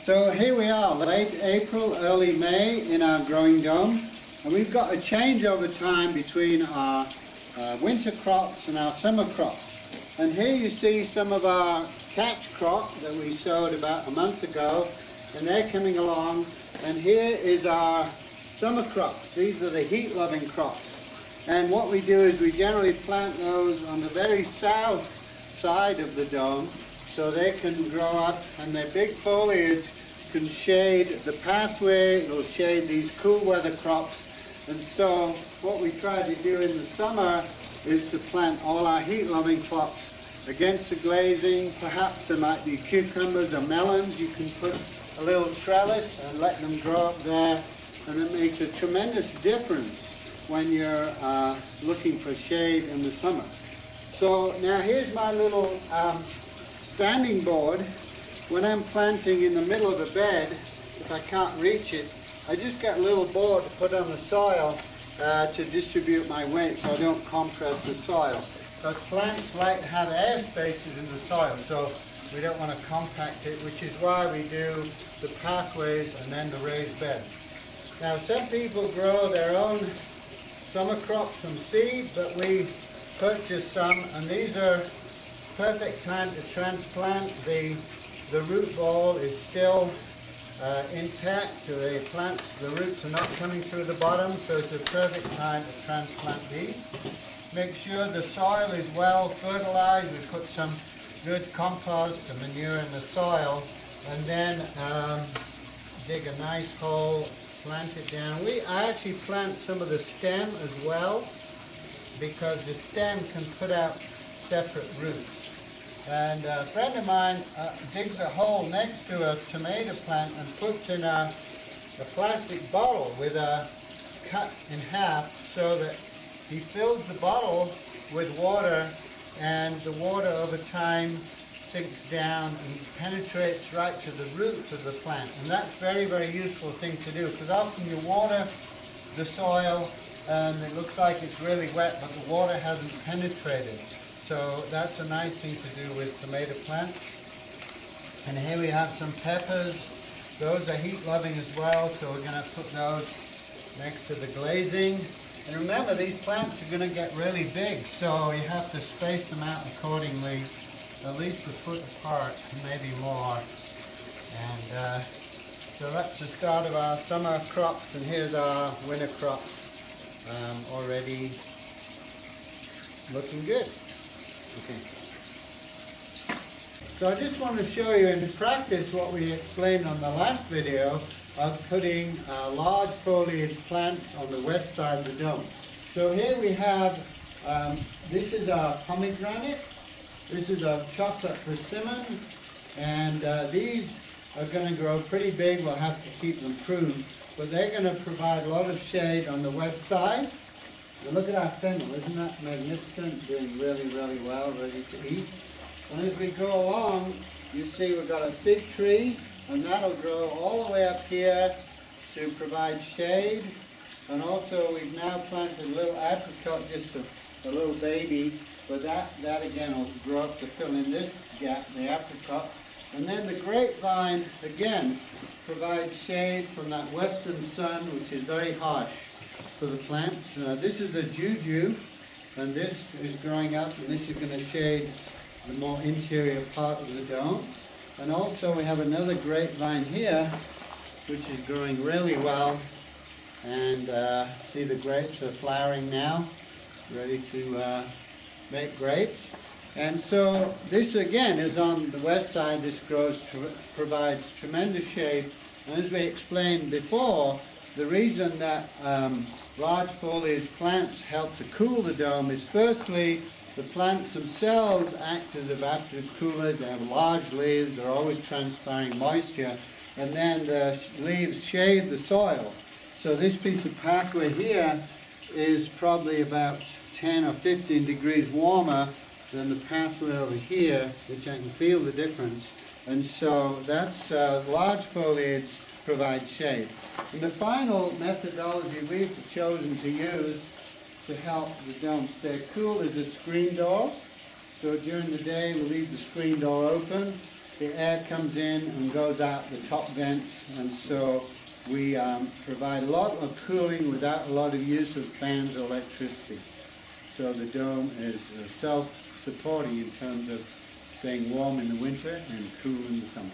So here we are, late April, early May in our growing dome, and we've got a change over time between our winter crops and our summer crops. And here you see some of our catch crop that we sowed about a month ago, and they're coming along. And here is our summer crops. These are the heat-loving crops. And what we do is we generally plant those on the very south side of the dome so they can grow up, and their big foliage can shade the pathway, it'll shade these cool weather crops. And so what we try to do in the summer is to plant all our heat-loving crops against the glazing. Perhaps there might be cucumbers or melons. You can put a little trellis and let them grow up there, and it makes a tremendous difference when you're looking for shade in the summer. So now here's my little standing board. When I'm planting in the middle of a bed, if I can't reach it, I just get a little board to put on the soil to distribute my weight so I don't compress the soil. Because plants like to have air spaces in the soil, so we don't want to compact it, which is why we do the pathways and then the raised bed. Now some people grow their own summer crops from seed, but we purchase some, and these are perfect time to transplant. The root ball is still intact, so the roots are not coming through the bottom, so it's a perfect time to transplant these. Make sure the soil is well fertilized. We put some good compost and manure in the soil, and then dig a nice hole, plant it down. I actually plant some of the stem as well, because the stem can put out separate roots. And a friend of mine digs a hole next to a tomato plant and puts in a plastic bottle with a cut in half, so that he fills the bottle with water, and the water over time sinks down and penetrates right to the roots of the plant. And that's a very, very useful thing to do, because often you water the soil and it looks like it's really wet, but the water hasn't penetrated. So that's a nice thing to do with tomato plants. And here we have some peppers. Those are heat loving as well, so we're going to put those next to the glazing. And remember, these plants are going to get really big, so you have to space them out accordingly, at least a foot apart, maybe more. And so that's the start of our summer crops, and here's our winter crops already looking good. Okay. So I just want to show you in practice what we explained on the last video of putting large foliage plants on the west side of the dome. So here we have, this is our pomegranate, this is our chocolate persimmon, and these are going to grow pretty big. We'll have to keep them pruned, but they're going to provide a lot of shade on the west side. And look at our fennel, isn't that magnificent? Doing really, really well, ready to eat. And as we go along, you see we've got a fig tree, and that'll grow all the way up here to provide shade. And also we've now planted a little apricot, just a little baby, but that again will grow up to fill in this gap, the apricot. And then the grapevine, again, provides shade from that western sun, which is very harsh for the plants. This is a juju, and this is growing up, and this is going to shade the more interior part of the dome. And also we have another grapevine here, which is growing really well. And see, the grapes are flowering now, ready to make grapes. And so this again is on the west side. This provides tremendous shade. And as we explained before, the reason that large foliage plants help to cool the dome is, firstly, the plants themselves act as evaporative coolers. They have large leaves, they're always transpiring moisture, and then the leaves shade the soil. So this piece of pathway here is probably about 10 or 15 degrees warmer than the pathway over here, which I can feel the difference. And so that's large foliage provides shade. And the final methodology we've chosen to use to help the dome stay cool is a screen door. So during the day we leave the screen door open, the air comes in and goes out the top vents, and so we provide a lot of cooling without a lot of use of fans or electricity. So the dome is self-supporting in terms of staying warm in the winter and cool in the summer.